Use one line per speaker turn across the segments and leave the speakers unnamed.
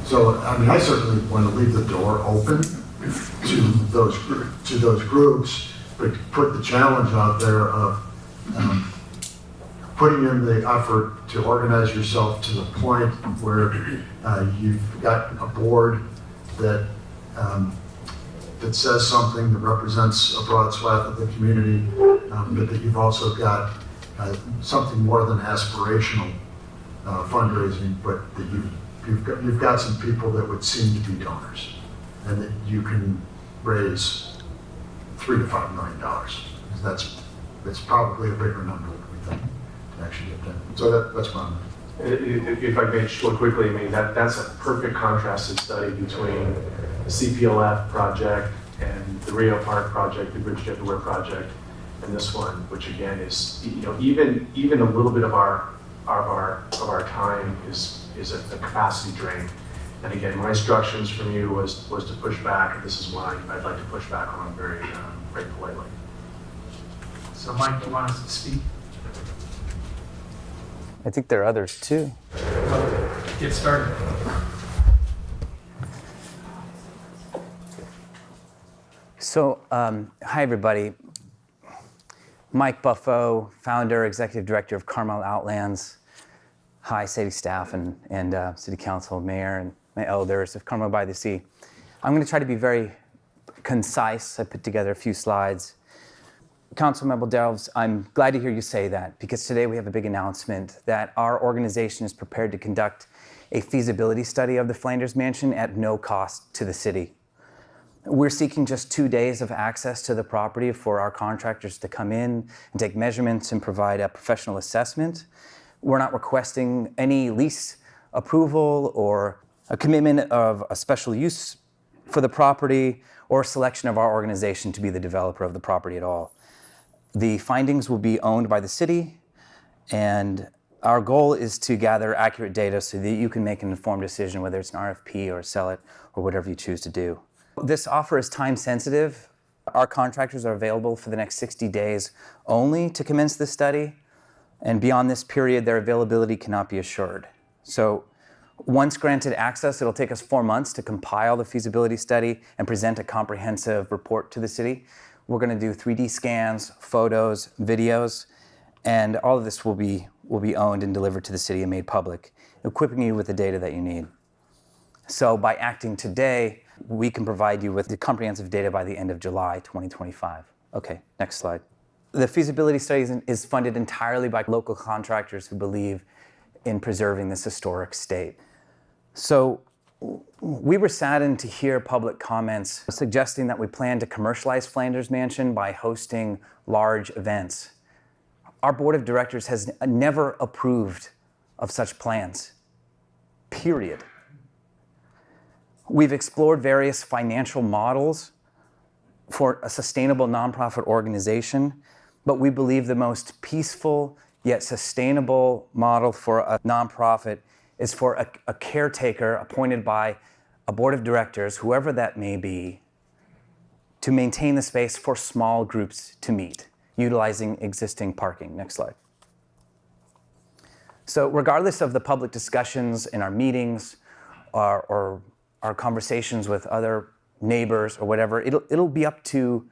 So, I mean, I certainly want to leave the door open to those groups, but put the challenge out there of putting in the effort to organize yourself to the point where you've got a board that that says something that represents a broad swath of the community, but that you've also got something more than aspirational fundraising, but that you've got some people that would seem to be donors, and that you can raise $3 to $5 million. That's probably a bigger number than we think to actually get done. So that's my.
If I may short quickly, I mean that's a perfect contrasted study between the CPLF project and the Rio Park project, the Bridge to Everywhere project, and this one, which again is even a little bit of our time is a capacity drain. And again, my instructions from you was to push back, and this is why I'd like to push back on very politely.
So Mike, do you want us to speak?
I think there are others too.
Get started.
So, hi everybody. Mike Buffo, founder, executive director of Carmel Outlands. Hi, city staff and city council, mayor, and my elders of Carmel-by-the-Sea. I'm going to try to be very concise. I put together a few slides. Councilmember Delves, I'm glad to hear you say that, because today we have a big announcement that our organization is prepared to conduct a feasibility study of the Flanders Mansion at no cost to the city. We're seeking just 2 days of access to the property for our contractors to come in and take measurements and provide a professional assessment. We're not requesting any lease approval or a commitment of a special use for the property or selection of our organization to be the developer of the property at all. The findings will be owned by the city, and our goal is to gather accurate data so that you can make an informed decision whether it's an RFP or sell it or whatever you choose to do. This offer is time sensitive. Our contractors are available for the next 60 days only to commence this study, and beyond this period, their availability cannot be assured. So once granted access, it'll take us 4 months to compile the feasibility study and present a comprehensive report to the city. We're going to do 3D scans, photos, videos, and all of this will be owned and delivered to the city and made public, equipping you with the data that you need. So by acting today, we can provide you with the comprehensive data by the end of July 2025. Okay, next slide. The feasibility study is funded entirely by local contractors who believe in preserving this historic state. So we were saddened to hear public comments suggesting that we plan to commercialize Flanders Mansion by hosting large events. Our board of directors has never approved of such plans, period. We've explored various financial models for a sustainable nonprofit organization, but we believe the most peaceful yet sustainable model for a nonprofit is for a caretaker appointed by a board of directors, whoever that may be, to maintain the space for small groups to meet, utilizing existing parking. Next slide. So regardless of the public discussions in our meetings or our conversations with other neighbors or whatever, it'll be up to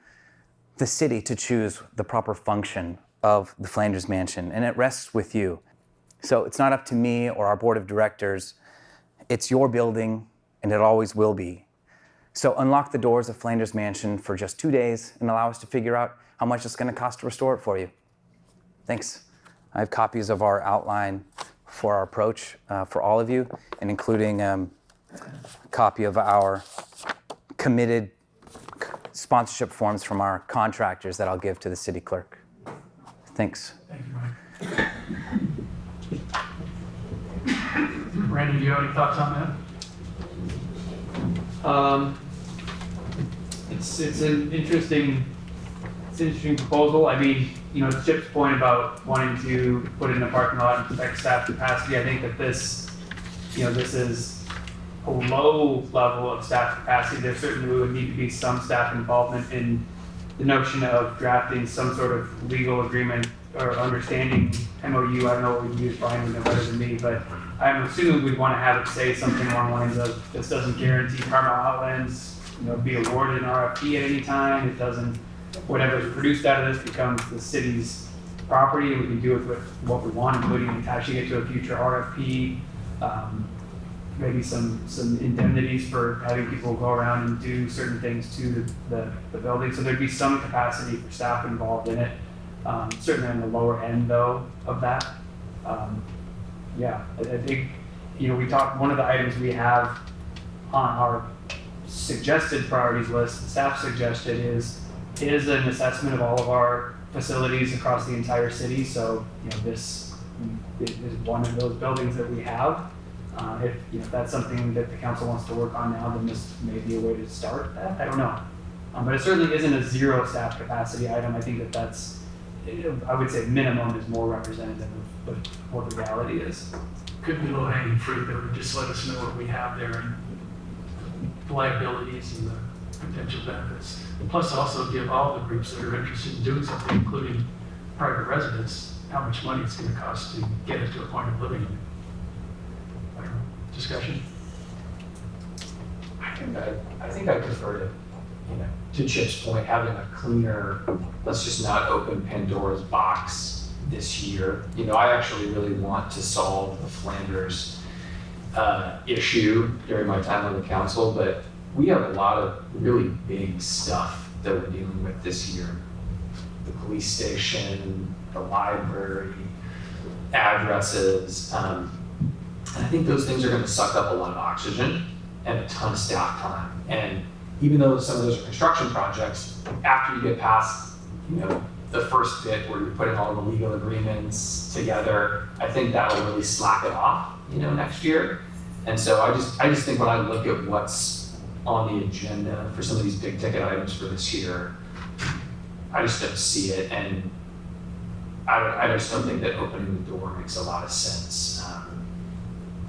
the city to choose the proper function of the Flanders Mansion, and it rests with you. So it's not up to me or our board of directors. It's your building, and it always will be. So unlock the doors of Flanders Mansion for just 2 days and allow us to figure out how much it's going to cost to restore it for you. Thanks. I have copies of our outline for our approach for all of you, and including a copy of our committed sponsorship forms from our contractors that I'll give to the city clerk. Thanks.
Thank you, Mike. Randy, do you have any thoughts on that?
It's an interesting proposal. I mean, to Chip's point about wanting to put it in a parking lot and protect staff capacity, I think that this is a low level of staff capacity. There certainly would need to be some staff involvement in the notion of drafting some sort of legal agreement or understanding MOU, I don't know what we use, Brian would know better than me, but I'm assuming we'd want to have it say something along the lines of, this doesn't guarantee Carmel Outlands, be awarded an RFP at any time. It doesn't, whatever's produced out of this becomes the city's property, and we can do with what we want, including attaching it to a future RFP. Maybe some indemnities for having people go around and do certain things to the building. So there'd be some capacity for staff involved in it. Certainly on the lower end though of that. Yeah, I think, we talked, one of the items we have on our suggested priorities list, the staff suggested is an assessment of all of our facilities across the entire city. So, this is one of those buildings that we have. If that's something that the council wants to work on now, then this may be a way to start that. I don't know. But it certainly isn't a zero staff capacity item. I think that's, I would say minimum is more representative of what the reality is.
Could be low hanging fruit that would just let us know what we have there and the liabilities and the potential benefits. Plus also give all the groups that are interested in doing something, including private residents, how much money it's going to cost to get it to a point of living. I don't know. Discussion?
I think I prefer to Chip's point, having a cleaner, let's just not open Pandora's box this year. I actually really want to solve the Flanders issue during my time on the council, but we have a lot of really big stuff that we're dealing with this year. The police station, the library, addresses. And I think those things are going to suck up a lot of oxygen and a ton of staff time. And even though some of those are construction projects, after you get past, the first bit where you're putting all the legal agreements together, I think that'll really slack it off, next year. And so I just think when I look at what's on the agenda for some of these big ticket items for this year, I just don't see it. And I just don't think that opening the door makes a lot of sense.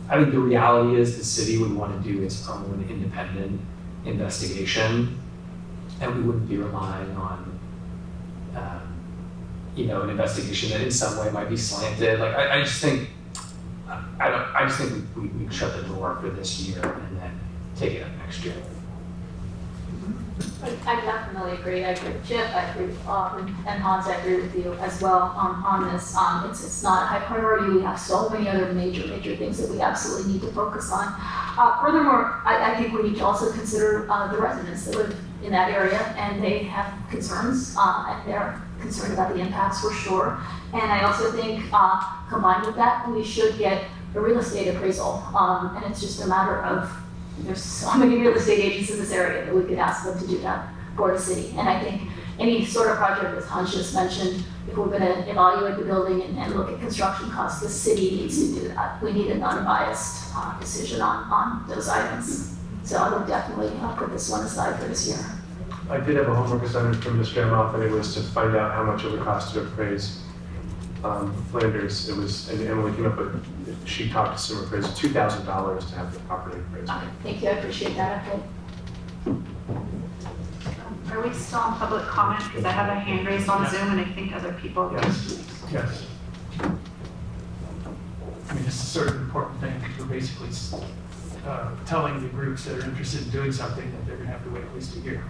I think the reality is the city would want to do its own independent investigation, and we wouldn't be relying on, an investigation that in some way might be slanted. Like I just think we can shut the door for this year and then take it up next year.
I definitely agree. I agree with Chip. I agree with and Hans. I agree with you as well on this. It's not a high priority. We have so many other major things that we absolutely need to focus on. Furthermore, I think we need to also consider the residents that live in that area, and they have concerns, and they're concerned about the impacts for sure. And I also think combined with that, we should get a real estate appraisal, and it's just a matter of, there's so many real estate agents in this area that we could ask them to do that for the city. And I think any sort of project, as Hans just mentioned, if we're going to evaluate the building and look at construction costs, the city needs to do that. We need an unbiased decision on those items. So I would definitely put this one aside for this year.
I did have a homework assignment from Ms. Gramoff, and it was to find out how much it would cost to appraise Flanders. It was, and Emily came up with, she talked to some appraisers, $2,000 to have the property appraised.
Thank you, I appreciate that. Okay.
Are we still on public comment? Because I have a hand raised on Zoom and I think other people.
Yes. I mean, it's a sort of important thing, because we're basically telling the groups that are interested in doing something that they're going to have to wait at least a year.